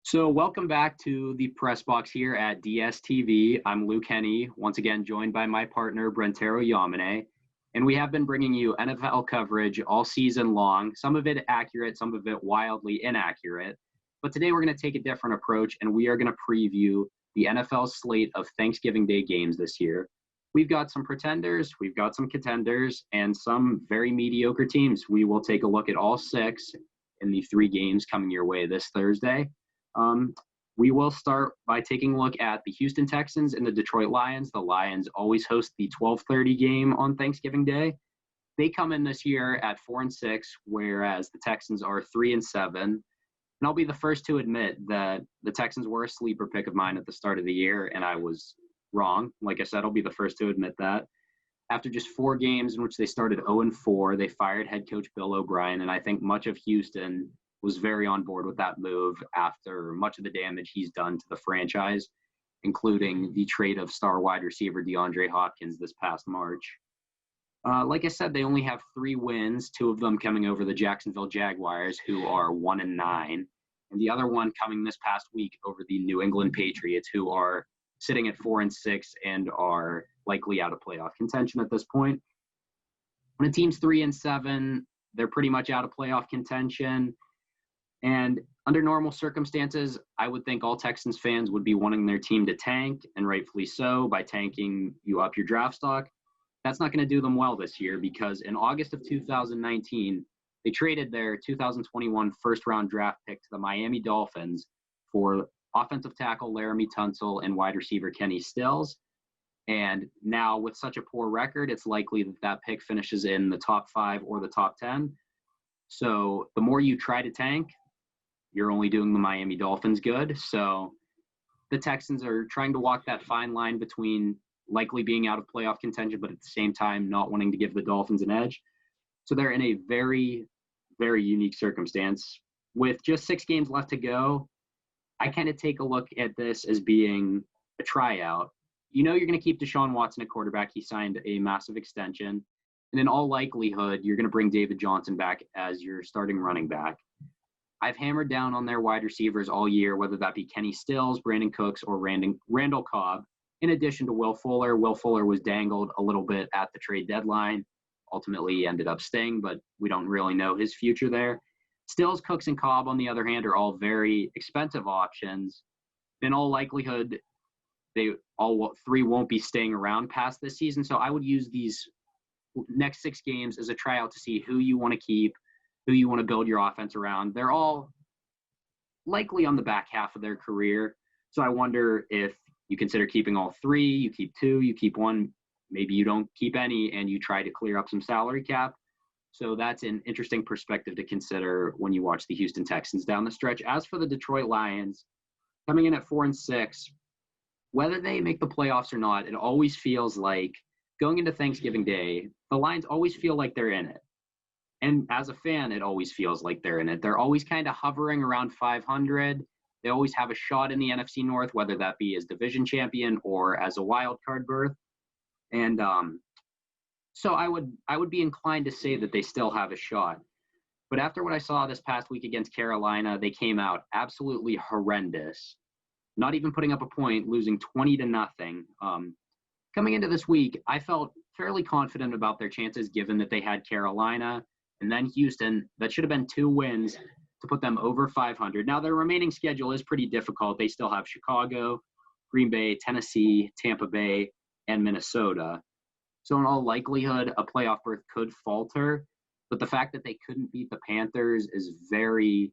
So welcome back to the press box here at DSTV. I'm Luke Henne, once again joined by my partner Brentaro Yamane, and we have been bringing you NFL coverage all season long, some of it accurate, some of it wildly inaccurate. But today we're going to take a different approach, and we are going to preview the NFL slate of Thanksgiving Day games this year. We've got some pretenders, we've got some contenders, and some very mediocre teams. We will take a look at all six in the three games coming your way this Thursday. We will start by taking a look at the Houston Texans and the Detroit Lions. The Lions always host the 12:30 game on Thanksgiving Day. They come in this year at 4-6, whereas the Texans are 3-7. And I'll be the first to admit that the Texans were a sleeper pick of mine at the start of the year, and I was wrong. Like I said, I'll be the first to admit that. After just 4 games in which they started 0-4, they fired head coach Bill O'Brien, and I think much of Houston was very on board with that move after much of the damage he's done to the franchise, including the trade of star wide receiver DeAndre Hopkins this past March. Like I said, they only have 3 wins, 2 of them coming over the Jacksonville Jaguars, who are 1-9, and the other one coming this past week over the New England Patriots, who are sitting at 4-6 and are likely out of playoff contention at this point. When a team's 3-7, they're pretty much out of playoff contention. And under normal circumstances, I would think all Texans fans would be wanting their team to tank, and rightfully so. By tanking, you up your draft stock. That's not going to do them well this year, because in August of 2019, they traded their 2021 first-round draft pick to the Miami Dolphins for offensive tackle Laramie Tunsil and wide receiver Kenny Stills. And now with such a poor record, it's likely that that pick finishes in the top 5 or the top 10. So the more you try to tank, you're only doing the Miami Dolphins good. So the Texans are trying to walk that fine line between likely being out of playoff contention, but at the same time not wanting to give the Dolphins an edge. So they're in a very, very unique circumstance. With just 6 games left to go, I kind of take a look at this as being a tryout. You know you're going to keep Deshaun Watson at quarterback. He signed a massive extension. And in all likelihood, you're going to bring David Johnson back as your starting running back. I've hammered down on their wide receivers all year, whether that be Kenny Stills, Brandon Cooks, or Randall Cobb, in addition to Will Fuller. Will Fuller was dangled a little bit at the trade deadline. Ultimately, he ended up staying, but we don't really know his future there. Stills, Cooks, and Cobb, on the other hand, are all very expensive options. In all likelihood, they all 3 won't be staying around past this season. So I would use these next 6 games as a tryout to see who you want to keep, who you want to build your offense around. They're all likely on the back half of their career. So I wonder if you consider keeping all 3, you keep 2, you keep 1, maybe you don't keep any, and you try to clear up some salary cap. So that's an interesting perspective to consider when you watch the Houston Texans down the stretch. As for the Detroit Lions, coming in at 4-6, whether they make the playoffs or not, it always feels like going into Thanksgiving Day, the Lions always feel like they're in it. And as a fan, it always feels like they're in it. They're always kind of hovering around 500. They always have a shot in the NFC North, whether that be as division champion or as a wild card berth. And so I would be inclined to say that they still have a shot. But after what I saw this past week against Carolina, they came out absolutely horrendous, not even putting up a point, losing 20-0. Coming into this week, I felt fairly confident about their chances, given that they had Carolina and then Houston. That should have been 2 wins to put them over 500. Now, their remaining schedule is pretty difficult. They still have Chicago, Green Bay, Tennessee, Tampa Bay, and Minnesota. So in all likelihood, a playoff berth could falter. But the fact that they couldn't beat the Panthers is very,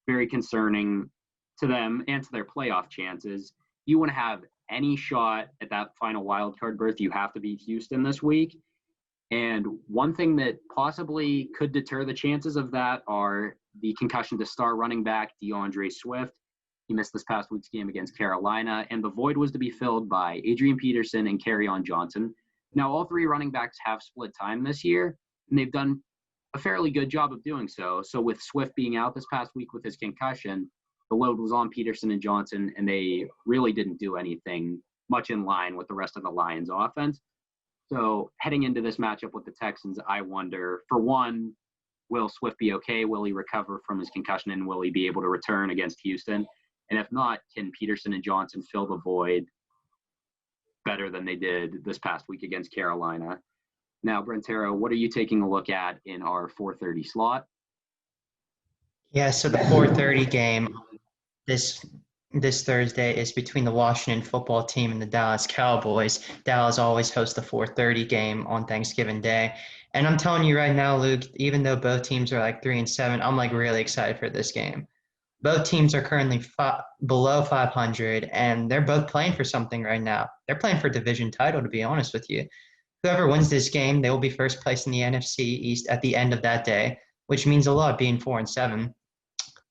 very concerning to them and to their playoff chances. You want to have any shot at that final wild card berth, you have to beat Houston this week. And one thing that possibly could deter the chances of that are the concussion to star running back DeAndre Swift. He missed this past week's game against Carolina, and the void was to be filled by Adrian Peterson and Kerryon Johnson. Now, all 3 running backs have split time this year, and they've done a fairly good job of doing so. So with Swift being out this past week with his concussion, the load was on Peterson and Johnson, and they really didn't do anything much in line with the rest of the Lions offense. So heading into this matchup with the Texans, I wonder, for one, will Swift be okay? Will he recover from his concussion, and will he be able to return against Houston? And if not, can Peterson and Johnson fill the void better than they did this past week against Carolina? Now, Brentaro, what are you taking a look at in our 4:30 slot? Yeah, so the 4:30 game this Thursday is between the Washington football team and the Dallas Cowboys. Dallas always hosts the 4:30 game on Thanksgiving Day. And I'm telling you right now, Luke, even though both teams are like 3-7, I'm like really excited for this game. Both teams are currently below 500, and they're both playing for something right now. They're playing for division title, to be honest with you. Whoever wins this game, they will be first place in the NFC East at the end of that day, which means a lot being 4-7.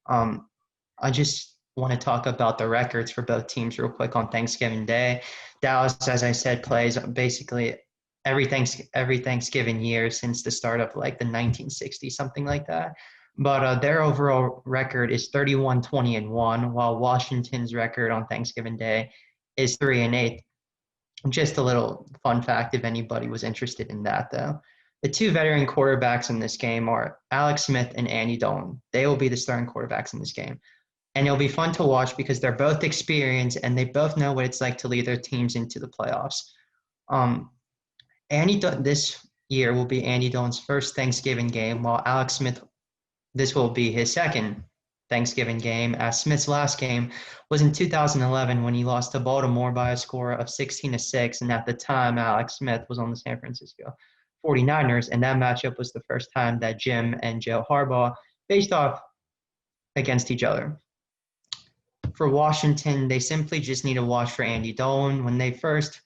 I just want to talk about the records for both teams real quick on Thanksgiving Day. Dallas, as I said, plays basically every Thanksgiving year since the start of like the 1960s, something like that. But their overall record is 31-20-1, while Washington's record on Thanksgiving Day is 3-8. Just a little fun fact if anybody was interested in that, though. The two veteran quarterbacks in this game are Alex Smith and Andy Dalton. They will be the starting quarterbacks in this game. And it'll be fun to watch because they're both experienced and they both know what it's like to lead their teams into the playoffs. This year will be Andy Dalton's first Thanksgiving game, while Alex Smith, this will be his second Thanksgiving game, as Smith's last game was in 2011 when he lost to Baltimore by a score of 16-6. And at the time, Alex Smith was on the San Francisco 49ers, and that matchup was the first time that Jim and Joe Harbaugh faced off against each other. For Washington, they simply just need to watch for Andy Dalton. When they first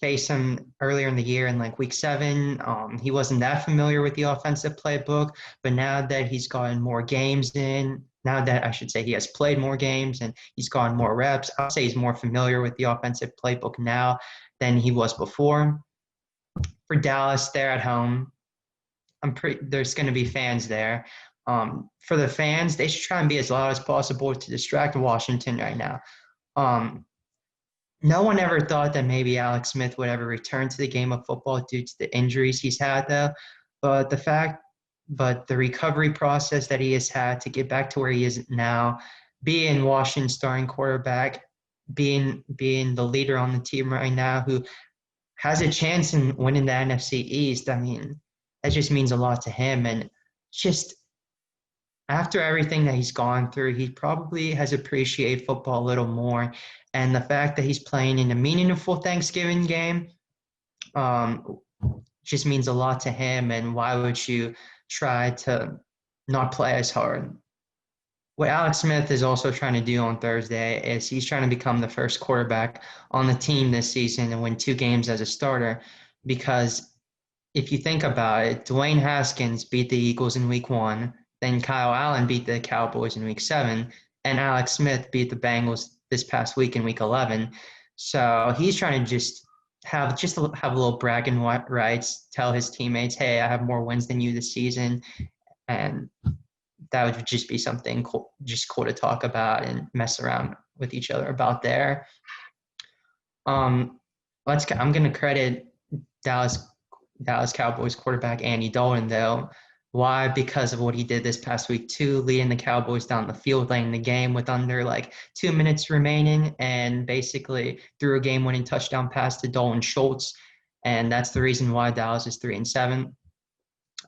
faced him earlier in the year in like week 7, he wasn't that familiar with the offensive playbook, but now that he's gotten more games in, now that I should say he has played more games and he's gotten more reps, I'll say he's more familiar with the offensive playbook now than he was before. For Dallas, they're at home. There's going to be fans there. For the fans, they should try and be as loud as possible to distract Washington right now. No one ever thought that maybe Alex Smith would ever return to the game of football due to the injuries he's had, though. But the recovery process that he has had to get back to where he is now, being Washington's starting quarterback, being the leader on the team right now, who has a chance in winning the NFC East, I mean, that just means a lot to him. And just after everything that he's gone through, he probably has appreciated football a little more. And the fact that he's playing in a meaningful Thanksgiving game just means a lot to him. And why would you try to not play as hard? What Alex Smith is also trying to do on Thursday is he's trying to become the first quarterback on the team this season and win 2 games as a starter. Because if you think about it, Dwayne Haskins beat the Eagles in week 1, then Kyle Allen beat the Cowboys in week 7, and Alex Smith beat the Bengals this past week in week 11. So he's trying to have a little bragging rights, tell his teammates, hey, I have more wins than you this season. And that would just be something cool to talk about and mess around with each other about there. I'm going to credit Dallas Cowboys quarterback Andy Dalton, though. Why? Because of what he did this past week too, leading the Cowboys down the field late in the game with under like 2 minutes remaining, and basically threw a game-winning touchdown pass to Dalton Schultz, and that's the reason why Dallas is 3-7.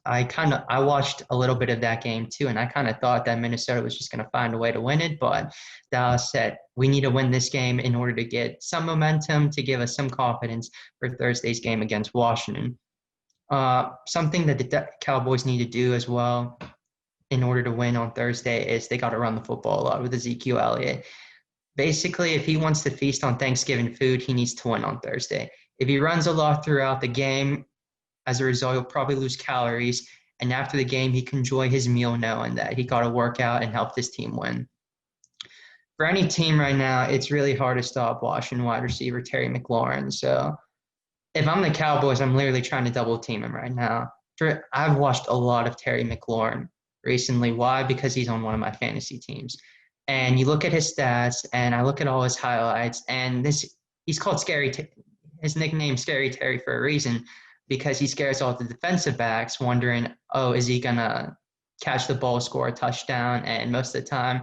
I watched a little bit of that game too, and I kind of thought that Minnesota was just going to find a way to win it, but Dallas said, we need to win this game in order to get some momentum, to give us some confidence for Thursday's game against Washington. Something that the Cowboys need to do as well in order to win on Thursday is they got to run the football a lot with Ezekiel Elliott. Basically, if he wants to feast on Thanksgiving food, he needs to win on Thursday. If he runs a lot throughout the game, as a result, he'll probably lose calories. And after the game, he can enjoy his meal knowing that he got to work out and help his team win. For any team right now, it's really hard to stop Washington wide receiver Terry McLaurin. So if I'm the Cowboys, I'm literally trying to double team him right now. I've watched a lot of Terry McLaurin recently. Why? Because he's on one of my fantasy teams. And you look at his stats, and I look at all his highlights, and he's called his nickname Scary Terry for a reason, because he scares all the defensive backs, wondering, oh, is he going to catch the ball, score a touchdown? And most of the time,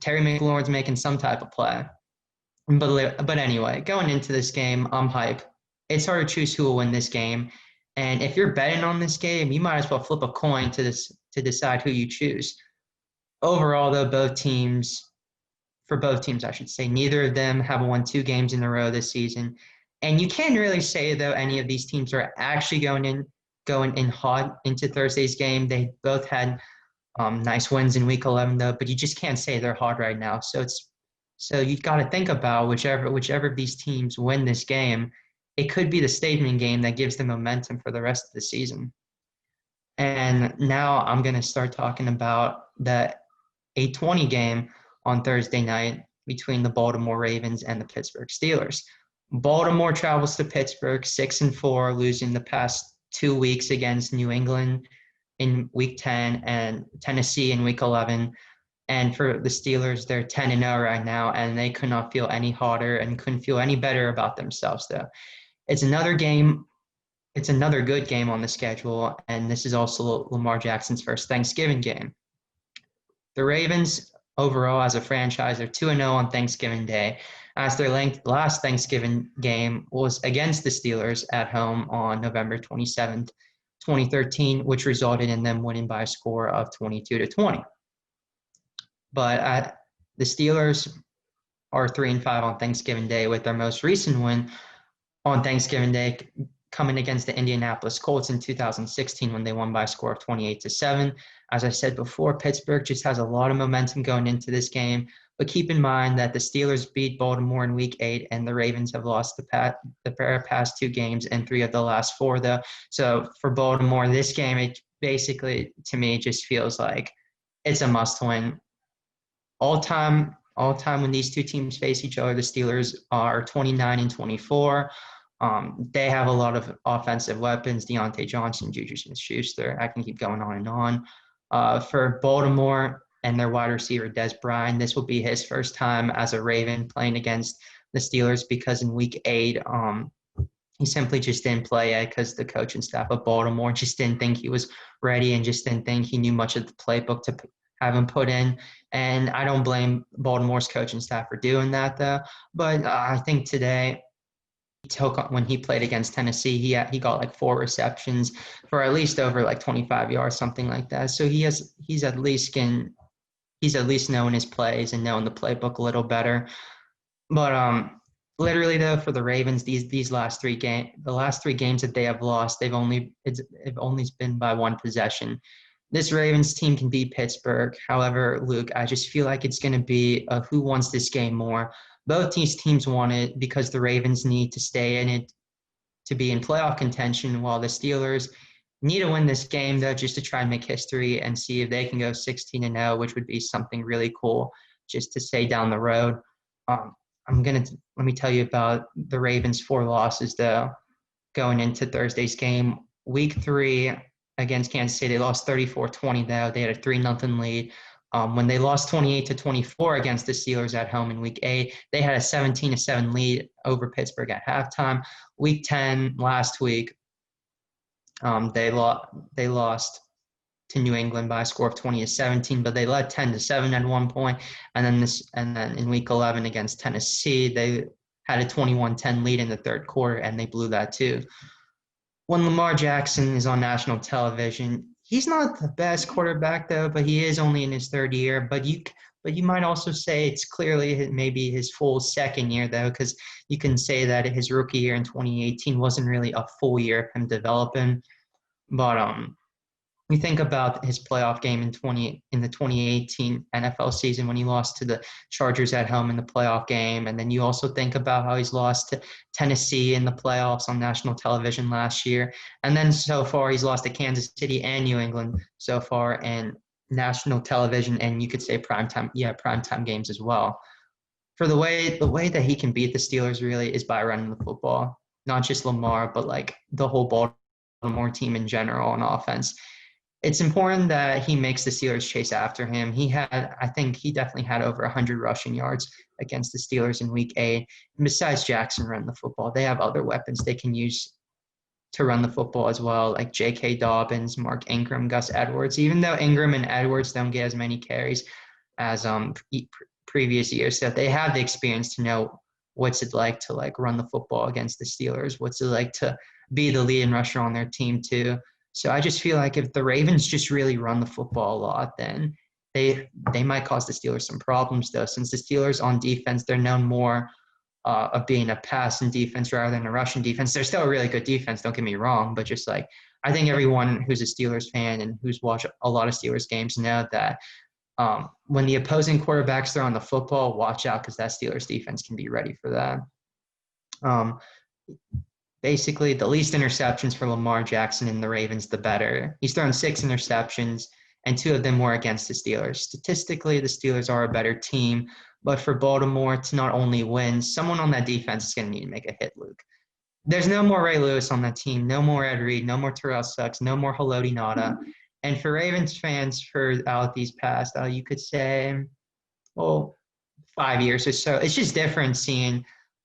Terry McLaurin's making some type of play. But anyway, going into this game, I'm hype. It's hard to choose who will win this game. And if you're betting on this game, you might as well flip a coin to decide who you choose. Overall, though, for both teams, I should say, neither of them have won 2 games in a row this season. And you can't really say, though, any of these teams are actually going in hot into Thursday's game. They both had nice wins in Week 11, though, but you just can't say they're hot right now. So you've got to think about whichever of these teams win this game, it could be the statement game that gives them momentum for the rest of the season. And now I'm going to start talking about the 8:20 game on Thursday night between the Baltimore Ravens and the Pittsburgh Steelers. Baltimore travels to Pittsburgh 6-4, losing the past 2 weeks against New England in Week 10 and Tennessee in Week 11. And for the Steelers, they're 10-0 right now, and they could not feel any hotter and couldn't feel any better about themselves, though. It's another game. It's another good game on the schedule, and this is also Lamar Jackson's first Thanksgiving game. The Ravens, overall, as a franchise, are 2-0 on Thanksgiving Day, as their last Thanksgiving game was against the Steelers at home on November 27th, 2013, which resulted in them winning by a score of 22-20. But the Steelers are 3-5 on Thanksgiving Day, with their most recent win on Thanksgiving Day coming against the Indianapolis Colts in 2016 when they won by a score of 28-7. As I said before, Pittsburgh just has a lot of momentum going into this game. But keep in mind that the Steelers beat Baltimore in Week 8, and the Ravens have lost the past 2 games and 3 of the last 4, though. So for Baltimore, this game, it basically, to me, just feels like it's a must-win. All time when these 2 teams face each other, the Steelers are 29-24. They have a lot of offensive weapons: Deontay Johnson, Juju Smith-Schuster. I can keep going on and on. For Baltimore and their wide receiver, Des Bryant, this will be his first time as a Raven playing against the Steelers, because in Week 8, he simply just didn't play yet because the coach and staff of Baltimore just didn't think he was ready and just didn't think he knew much of the playbook to have him put in. And I don't blame Baltimore's coaching staff for doing that, though. But I think today, when he played against Tennessee, he got like 4 receptions for at least over like 25 yards, something like that. So he's at least knowing his plays and knowing the playbook a little better. But literally though, for the Ravens, the last 3 games that they have lost, they've only been by 1 possession. This Ravens team can beat Pittsburgh. However, Luke, I just feel like it's going to be who wants this game more. Both these teams want it because the Ravens need to stay in it to be in playoff contention, while the Steelers need to win this game, though, just to try and make history and see if they can go 16-0, which would be something really cool just to say down the road. Let me tell you about the Ravens' 4 losses, though, going into Thursday's game. Week 3 against Kansas City, they lost 34-20, though. They had a 3-0 lead. When they lost 28-24 against the Steelers at home in Week 8, they had a 17-7 lead over Pittsburgh at halftime. Week 10 last week, they lost to New England by a score of 20-17, but they led 10-7 at one point. And then in Week 11 against Tennessee, they had a 21-10 lead in the third quarter, and they blew that too. When Lamar Jackson is on national television, he's not the best quarterback, though, but he is only in his 3rd year. But you might also say it's clearly maybe his full 2nd year, though, because you can say that his rookie year in 2018 wasn't really a full year of him developing. But you think about his playoff game in the 2018 NFL season when he lost to the Chargers at home in the playoff game, and then you also think about how he's lost to Tennessee in the playoffs on national television last year, and then so far he's lost to Kansas City and New England so far in national television, and you could say primetime games as well. For the way that he can beat the Steelers really is by running the football, not just Lamar, but like the whole Baltimore team in general on offense. It's important that he makes the Steelers chase after him. I think he definitely had over 100 rushing yards against the Steelers in Week 8. And besides Jackson running the football, they have other weapons they can use to run the football as well, like J.K. Dobbins, Mark Ingram, Gus Edwards. Even though Ingram and Edwards don't get as many carries as previous years, so they have the experience to know what's it like to like run the football against the Steelers, what's it like to be the leading rusher on their team too. So I just feel like if the Ravens just really run the football a lot, then they might cause the Steelers some problems though, since the Steelers on defense, they're known more of being a passing defense rather than a rushing defense. They're still a really good defense, don't get me wrong, but just like I think everyone who's a Steelers fan and who's watched a lot of Steelers games know that when the opposing quarterbacks throw on the football, watch out because that Steelers defense can be ready for that. Basically, the least interceptions for Lamar Jackson and the Ravens, the better. He's thrown 6 interceptions, and 2 of them were against the Steelers. Statistically, the Steelers are a better team, but for Baltimore to not only win, someone on that defense is going to need to make a hit, Luke. There's no more Ray Lewis on that team, no more Ed Reed, no more Terrell Suggs, no more Haloti Ngata. And for Ravens fans throughout these past, you could say, 5 years or so, it's just different seeing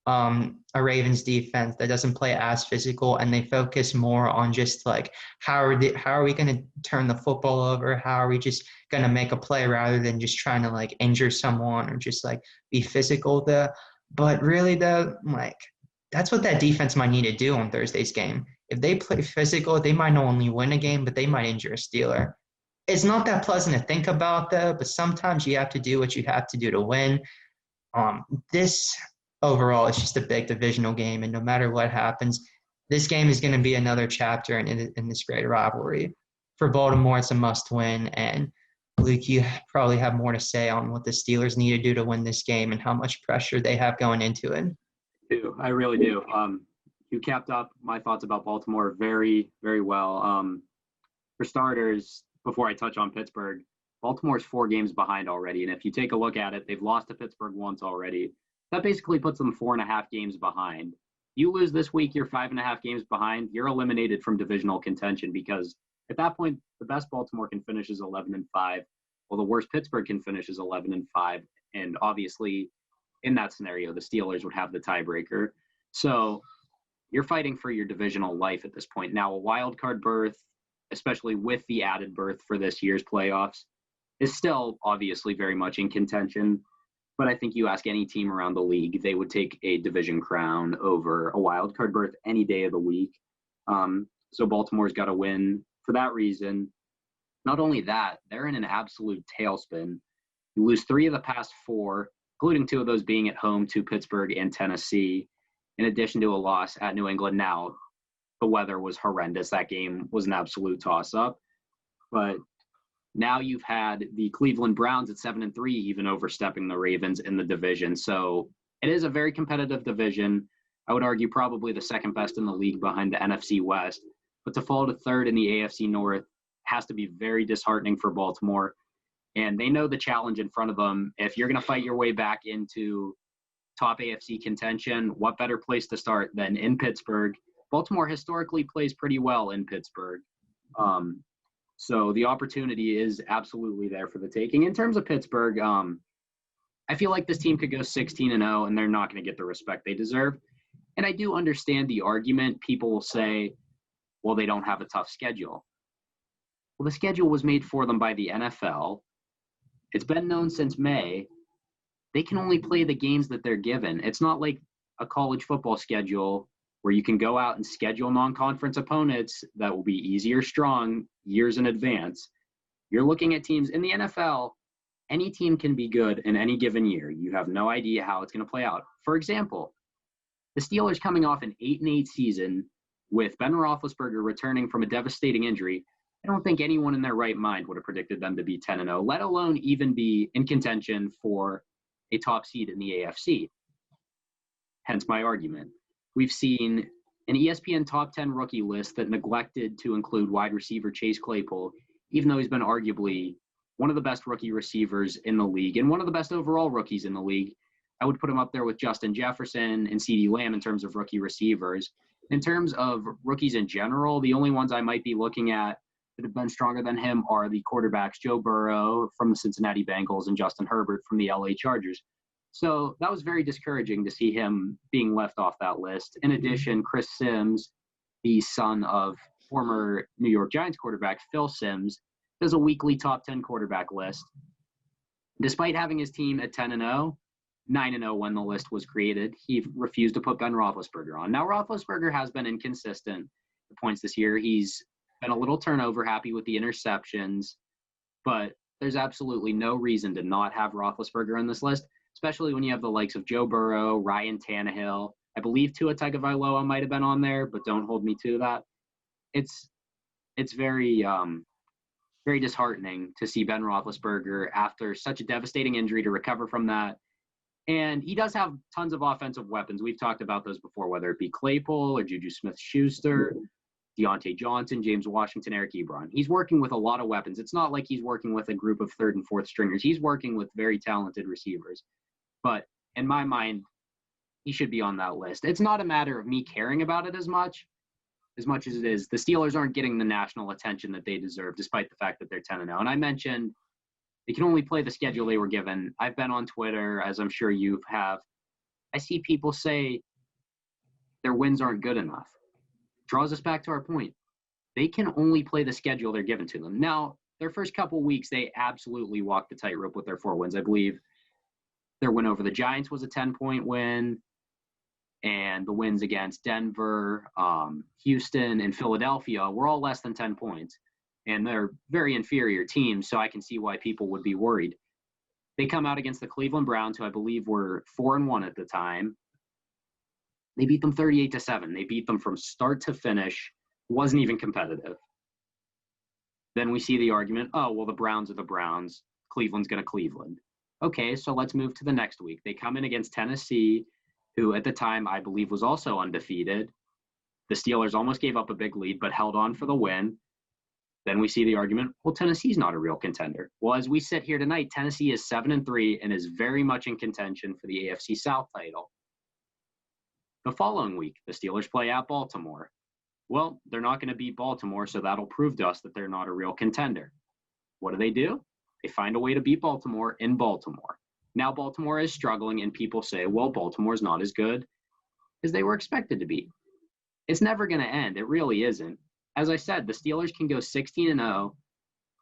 a Ravens defense that doesn't play as physical and they focus more on just like how are we going to turn the football over? How are we just going to make a play rather than just trying to like injure someone or just like be physical there. But really though, like that's what that defense might need to do on Thursday's game. If they play physical, they might not only win a game, but they might injure a Steeler. It's not that pleasant to think about though, but sometimes you have to do what you have to do to win. This overall is just a big divisional game, and no matter what happens, this game is going to be another chapter in this great rivalry. For Baltimore, it's a must-win, and Luke, you probably have more to say on what the Steelers need to do to win this game and how much pressure they have going into it. I really do. You capped up my thoughts about Baltimore very, very well. For starters, before I touch on Pittsburgh, Baltimore's 4 games behind already, and if you take a look at it, they've lost to Pittsburgh once already. That basically puts them 4.5 games behind. You lose this week, you're 5.5 games behind. You're eliminated from divisional contention because at that point, the best Baltimore can finish is 11-5. Well, the worst Pittsburgh can finish is 11-5. And obviously, in that scenario, the Steelers would have the tiebreaker. So you're fighting for your divisional life at this point. Now, a wild card berth, especially with the added berth for this year's playoffs, is still obviously very much in contention. But I think you ask any team around the league, they would take a division crown over a wild card berth any day of the week. So Baltimore's got to win for that reason. Not only that, they're in an absolute tailspin. You lose 3 of the past 4, including 2 of those being at home to Pittsburgh and Tennessee, in addition to a loss at New England. Now, the weather was horrendous. That game was an absolute toss-up. But now you've had the Cleveland Browns at 7-3, even overstepping the Ravens in the division. So it is a very competitive division. I would argue probably the second best in the league behind the NFC West. But to fall to 3rd in the AFC North has to be very disheartening for Baltimore. And they know the challenge in front of them. If you're going to fight your way back into top AFC contention, what better place to start than in Pittsburgh? Baltimore historically plays pretty well in Pittsburgh. So the opportunity is absolutely there for the taking. In terms of Pittsburgh, I feel like this team could go 16-0, and they're not going to get the respect they deserve. And I do understand the argument. People will say, well, they don't have a tough schedule. Well, the schedule was made for them by the NFL. It's been known since May. They can only play the games that they're given. It's not like a college football schedule where you can go out and schedule non-conference opponents that will be easy or strong years in advance. You're looking at teams in the NFL. Any team can be good in any given year. You have no idea how it's going to play out. For example, the Steelers coming off an 8-8 season with Ben Roethlisberger returning from a devastating injury. I don't think anyone in their right mind would have predicted them to be 10-0, let alone even be in contention for a top seed in the AFC. Hence my argument. We've seen an ESPN top 10 rookie list that neglected to include wide receiver Chase Claypool, even though he's been arguably one of the best rookie receivers in the league and one of the best overall rookies in the league. I would put him up there with Justin Jefferson and CeeDee Lamb in terms of rookie receivers. In terms of rookies in general, the only ones I might be looking at that have been stronger than him are the quarterbacks Joe Burrow from the Cincinnati Bengals and Justin Herbert from the LA Chargers. So that was very discouraging to see him being left off that list. In addition, Chris Sims, the son of former New York Giants quarterback Phil Simms, does a weekly top 10 quarterback list. Despite having his team at 10-0, 9-0 when the list was created, he refused to put Ben Roethlisberger on. Now, Roethlisberger has been inconsistent at points this year. He's been a little turnover happy with the interceptions, but there's absolutely no reason to not have Roethlisberger on this list, especially when you have the likes of Joe Burrow, Ryan Tannehill. I believe Tua Tagovailoa might have been on there, but don't hold me to that. It's very very disheartening to see Ben Roethlisberger after such a devastating injury to recover from that. And he does have tons of offensive weapons. We've talked about those before, whether it be Claypool or Juju Smith-Schuster, Deontay Johnson, James Washington, Eric Ebron. He's working with a lot of weapons. It's not like he's working with a group of third and fourth stringers. He's working with very talented receivers. But in my mind, he should be on that list. It's not a matter of me caring about it as much as it is the Steelers aren't getting the national attention that they deserve, despite the fact that they're 10-0. And I mentioned they can only play the schedule they were given. I've been on Twitter, as I'm sure you have. I see people say their wins aren't good enough. Draws us back to our point. They can only play the schedule they're given to them. Now, their first couple weeks, they absolutely walked the tightrope with their 4 wins. I believe their win over the Giants was a 10-point win. And the wins against Denver, Houston, and Philadelphia were all less than 10 points. And they're very inferior teams, so I can see why people would be worried. They come out against the Cleveland Browns, who I believe were 4-1 at the time. They beat them 38-7. They beat them from start to finish. Wasn't even competitive. Then we see the argument, oh, well, the Browns are the Browns. Cleveland's going to Cleveland. Okay, so let's move to the next week. They come in against Tennessee, who at the time I believe was also undefeated. The Steelers almost gave up a big lead, but held on for the win. Then we see the argument, well, Tennessee's not a real contender. Well, as we sit here tonight, Tennessee is 7-3 and is very much in contention for the AFC South title. The following week, the Steelers play at Baltimore. Well, they're not going to beat Baltimore, so that'll prove to us that they're not a real contender. What do? They find a way to beat Baltimore in Baltimore. Now Baltimore is struggling, and people say, well, Baltimore's not as good as they were expected to be. It's never going to end. It really isn't. As I said, the Steelers can go 16-0,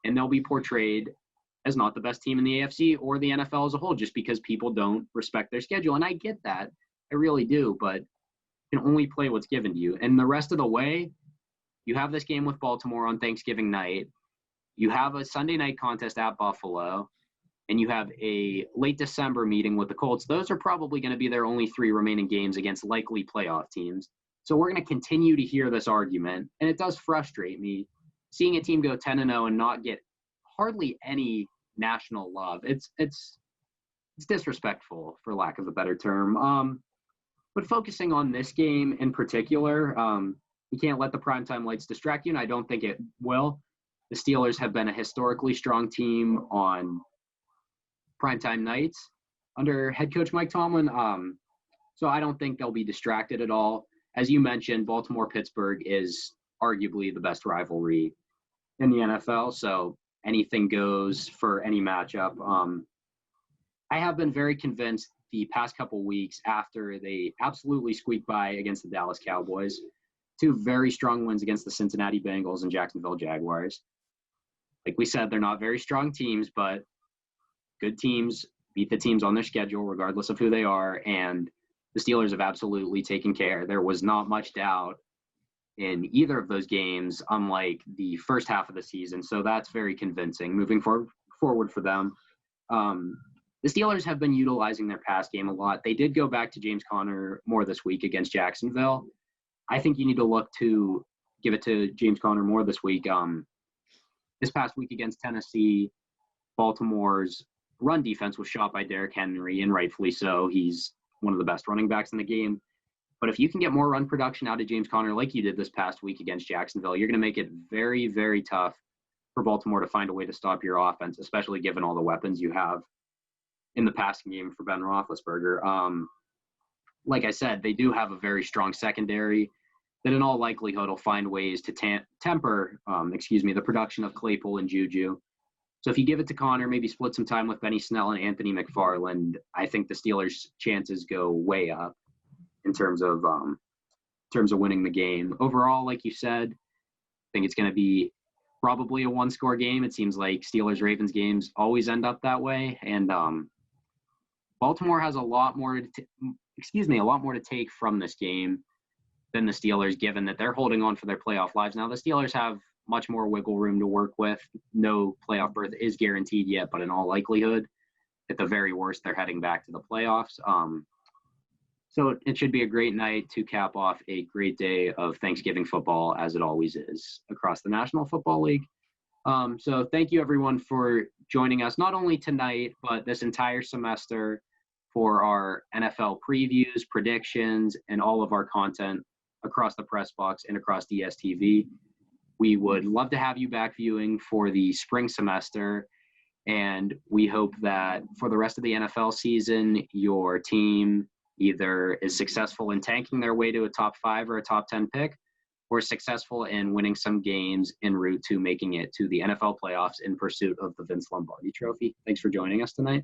and they'll be portrayed as not the best team in the AFC or the NFL as a whole just because people don't respect their schedule. And I get that. I really do, but you can only play what's given to you. And the rest of the way, you have this game with Baltimore on Thanksgiving night. You have a Sunday night contest at Buffalo. And you have a late December meeting with the Colts. Those are probably going to be their only 3 remaining games against likely playoff teams. So we're going to continue to hear this argument, and it does frustrate me seeing a team go 10-0 and not get hardly any national love. It's disrespectful, for lack of a better term. But focusing on this game in particular, you can't let the primetime lights distract you, and I don't think it will. The Steelers have been a historically strong team on primetime nights under head coach Mike Tomlin. So I don't think they'll be distracted at all. As you mentioned, Baltimore-Pittsburgh is arguably the best rivalry in the NFL. So anything goes for any matchup. I have been very convinced the past couple weeks after they absolutely squeaked by against the Dallas Cowboys, 2 very strong wins against the Cincinnati Bengals and Jacksonville Jaguars. Like we said, they're not very strong teams, but good teams beat the teams on their schedule, regardless of who they are, and the Steelers have absolutely taken care. There was not much doubt in either of those games, unlike the first half of the season, so that's very convincing moving forward for them. The Steelers have been utilizing their pass game a lot. They did go back to James Conner more this week against Jacksonville. I think you need to look to give it to James Conner more this week. This past week against Tennessee, Baltimore's run defense was shot by Derrick Henry, and rightfully so. He's one of the best running backs in the game. But if you can get more run production out of James Conner like you did this past week against Jacksonville, you're going to make it very, very tough for Baltimore to find a way to stop your offense, especially given all the weapons you have in the passing game for Ben Roethlisberger. Like I said, they do have a very strong secondary that in all likelihood will find ways to temper the production of Claypool and Juju. So if you give it to Conner, maybe split some time with Benny Snell and Anthony McFarland, I think the Steelers' chances go way up in terms of winning the game. Overall, like you said, I think it's going to be probably a one-score game. It seems like Steelers-Ravens games always end up that way. And Baltimore has a lot more to take from this game than the Steelers, given that they're holding on for their playoff lives. Now, the Steelers have much more wiggle room to work with. No playoff berth is guaranteed yet, but in all likelihood, at the very worst, they're heading back to the playoffs. So it should be a great night to cap off a great day of Thanksgiving football, as it always is across the National Football League. So thank you, everyone, for joining us, not only tonight, but this entire semester for our NFL previews, predictions, and all of our content across the press box and across DSTV. We would love to have you back viewing for the spring semester. And we hope that for the rest of the NFL season, your team either is successful in tanking their way to a top 5 or a top 10 pick, or successful in winning some games en route to making it to the NFL playoffs in pursuit of the Vince Lombardi Trophy. Thanks for joining us tonight.